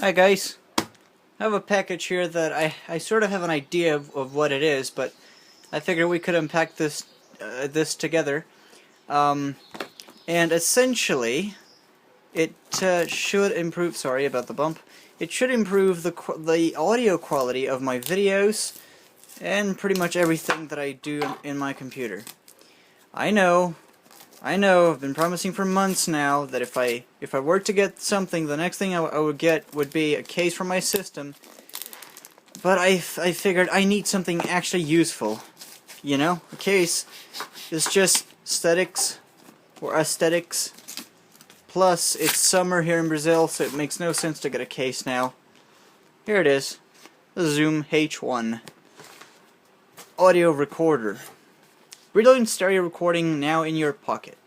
Hi guys, I have a package here that I sort of have an idea of what it is, but I figured we could unpack this together. Um, and essentially, it should improve. Sorry about the bump. It should improve the audio quality of my videos and pretty much everything that I do in my computer. I know, I've been promising for months now that if I were to get something, the next thing I would get would be a case for my system. But I figured I need something actually useful. You know, a case is just aesthetics. Plus, it's summer here in Brazil, so it makes no sense to get a case now. Here it is, the Zoom H1 audio recorder. We're doing stereo recording now in your pocket.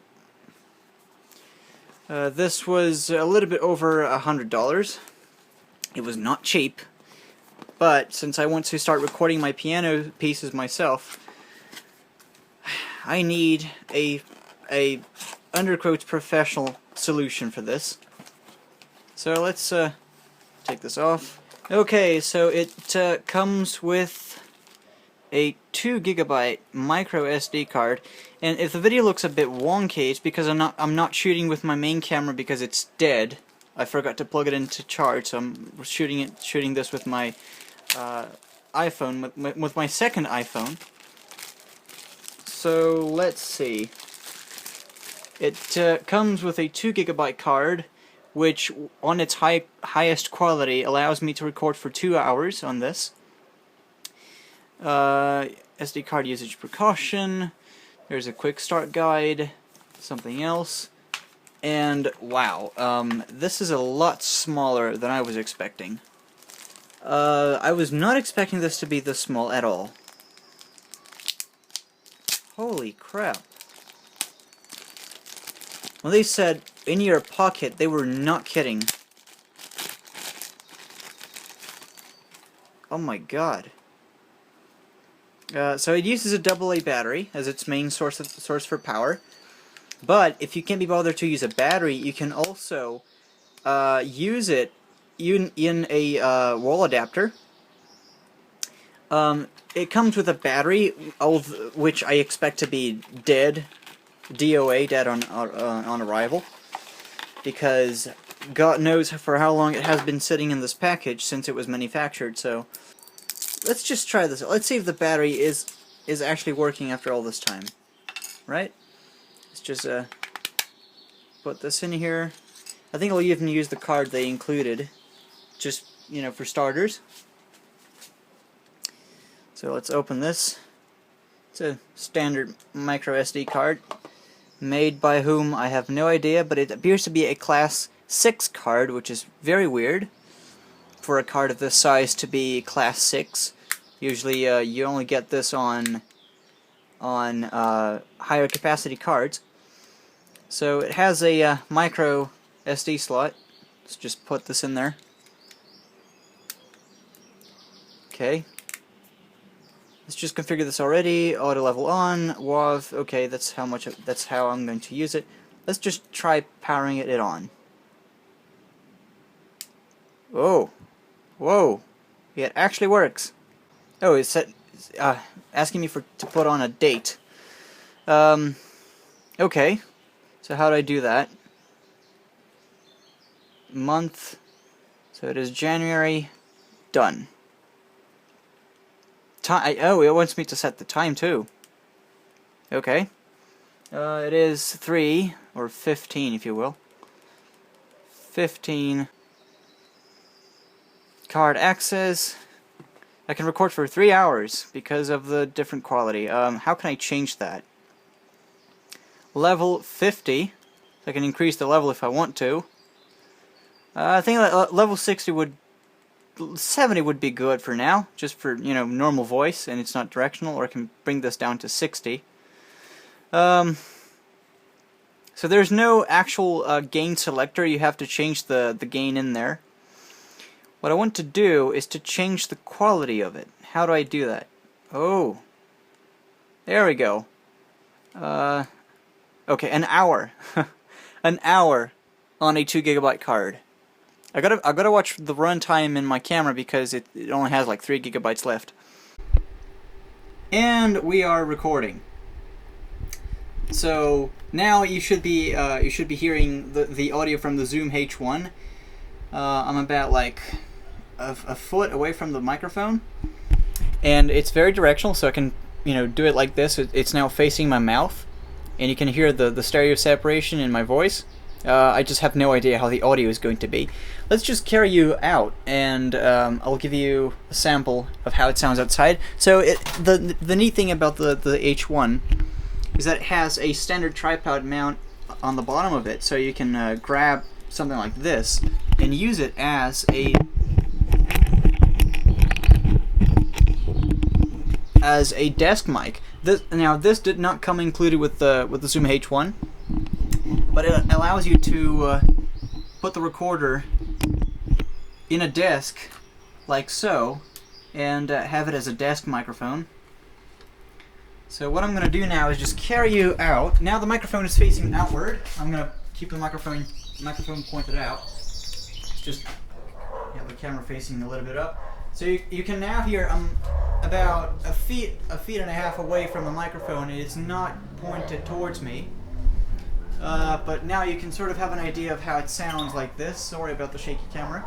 This was a little bit over $100. It was not cheap, but since I want to start recording my piano pieces myself, I need a underquotes professional solution for this. So let's take this off. Okay, so it comes with a 2 GB micro SD card, and if the video looks a bit wonky, it's because I'm not shooting with my main camera because it's dead. I forgot to plug it into charge, so I'm shooting this with my iPhone, with my second iPhone. So let's see. It comes with a 2 GB card, which on its highest quality allows me to record for 2 hours on this. SD card usage precaution. There's a quick start guide, something else, and wow, this is a lot smaller than I was expecting. I was not expecting this to be this small at all. Holy crap. When they said in your pocket, they were not kidding. Oh my god. So it uses a AA battery as its main source for power, but if you can't be bothered to use a battery, you can also use it in a wall adapter. It comes with a battery, which I expect to be dead, DOA, dead on arrival, because God knows for how long it has been sitting in this package since it was manufactured. So let's just try this. Let's see if the battery is actually working after all this time. Right? Let's just put this in here. I think I'll even use the card they included, just, you know, for starters. So let's open this. It's a standard micro SD card, made by whom I have no idea, but it appears to be a Class 6 card, which is very weird for a card of this size to be Class 6. Usually you only get this on higher capacity cards. So it has a micro SD slot. Let's just put this in there. Okay. Let's just configure this already. Auto level on. WAV. Okay, that's how I'm going to use it. Let's just try powering it on. Whoa. Whoa. Yeah, it actually works. Oh, it's asking me to put on a date. Okay. So how do I do that? Month. So it is January. Done. Oh, it wants me to set the time too. Okay. It is 3 or 15, if you will. 15. Card access. I can record for 3 hours because of the different quality. How can I change that? Level 50. I can increase the level if I want to. I think level 70 would be good for now, just for, you know, normal voice and it's not directional, or I can bring this down to 60. So there's no actual gain selector. You have to change the gain in there. What I want to do is to change the quality of it. How do I do that? Oh, there we go. Okay, an hour. An hour on a 2 GB card. I gotta watch the runtime in my camera because it only has like 3 gigabytes left. And we are recording. So now you should be hearing the audio from the Zoom H1. I'm about like a foot away from the microphone, and it's very directional, so I can do it like this. It's now facing my mouth, and you can hear the stereo separation in my voice. I just have no idea how the audio is going to be. Let's just carry you out, and I'll give you a sample of how it sounds outside. So the neat thing about the H1 is that it has a standard tripod mount on the bottom of it, so you can grab something like this and use it as a desk mic. This did not come included with the Zoom H1, but it allows you to put the recorder in a desk like so, and have it as a desk microphone. So what I'm going to do now is just carry you out. Now the microphone is facing outward. I'm going to keep the microphone pointed out. Just have the camera facing a little bit up. So you can now hear about a feet and a half away from the microphone, and it's not pointed towards me. But now you can sort of have an idea of how it sounds like this. Sorry about the shaky camera.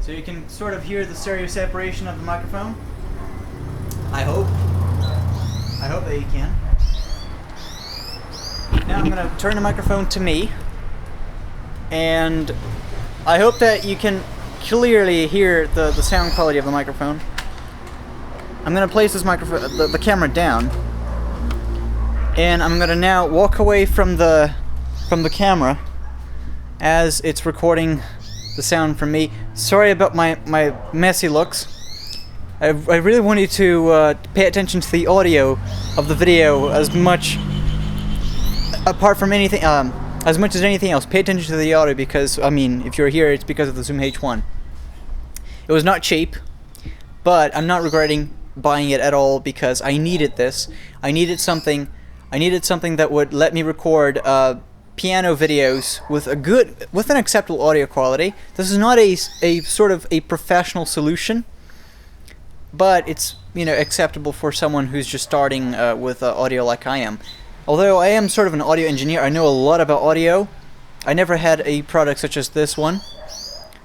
So you can sort of hear the stereo separation of the microphone. I hope that you can. Now I'm going to turn the microphone to me, and I hope that you can clearly hear the sound quality of the microphone. I'm going to place this microphone, the camera down, and I'm going to now walk away from the camera as it's recording the sound from me. Sorry about my messy looks. I really want you to pay attention to the audio of the video as much, apart from anything, as much as anything else. Pay attention to the audio, because if you're here, it's because of the Zoom H1. It was not cheap, but I'm not regretting buying it at all, because I needed this. I needed something that would let me record piano videos with an acceptable audio quality. This is not a sort of a professional solution, but it's acceptable for someone who's just starting with audio like I am. Although I am sort of an audio engineer, I know a lot about audio. I never had a product such as this one,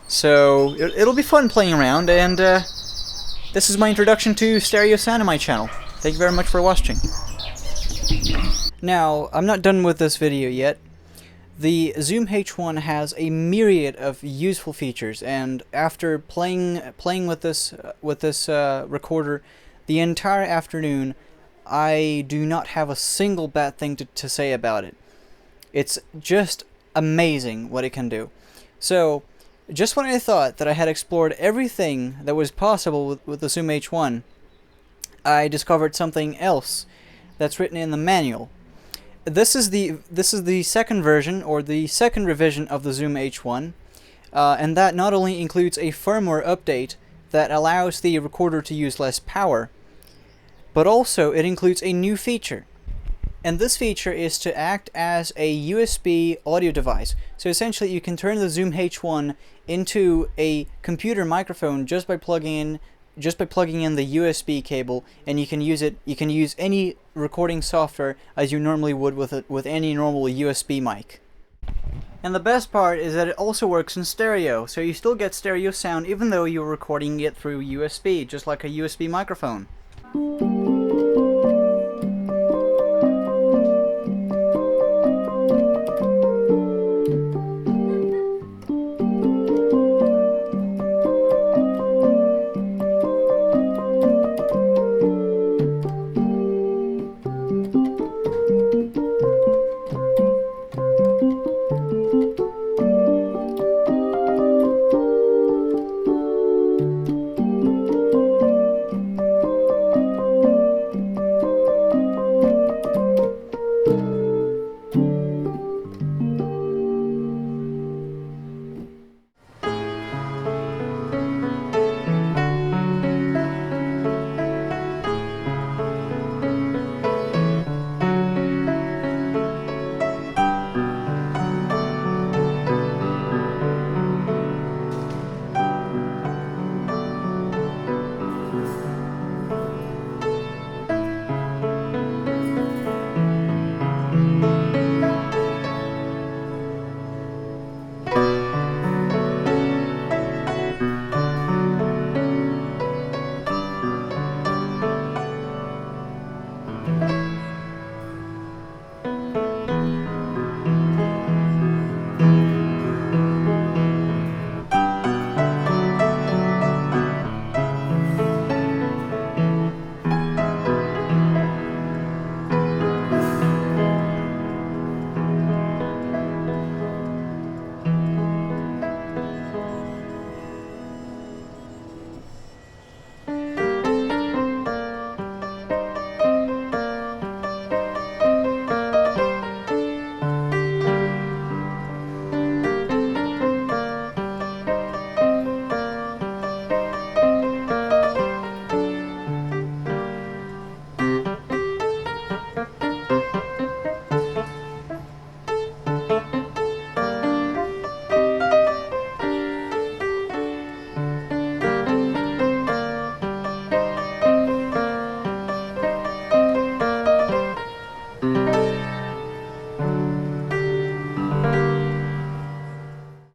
so it'll be fun playing around. And this is my introduction to stereo sound on my channel. Thank you very much for watching. Now, I'm not done with this video yet. The Zoom H1 has a myriad of useful features, and after playing with this recorder the entire afternoon, I do not have a single bad thing to say about it. It's just amazing what it can do. So, just when I thought that I had explored everything that was possible with the Zoom H1, I discovered something else that's written in the manual. This is the second version, or the second revision of the Zoom H1, and that not only includes a firmware update that allows the recorder to use less power, but also it includes a new feature. And this feature is to act as a USB audio device. So essentially you can turn the Zoom H1 into a computer microphone just by plugging in the USB cable, and you can use any recording software as you normally would with any normal USB mic. And the best part is that it also works in stereo, so you still get stereo sound even though you're recording it through USB, just like a USB microphone.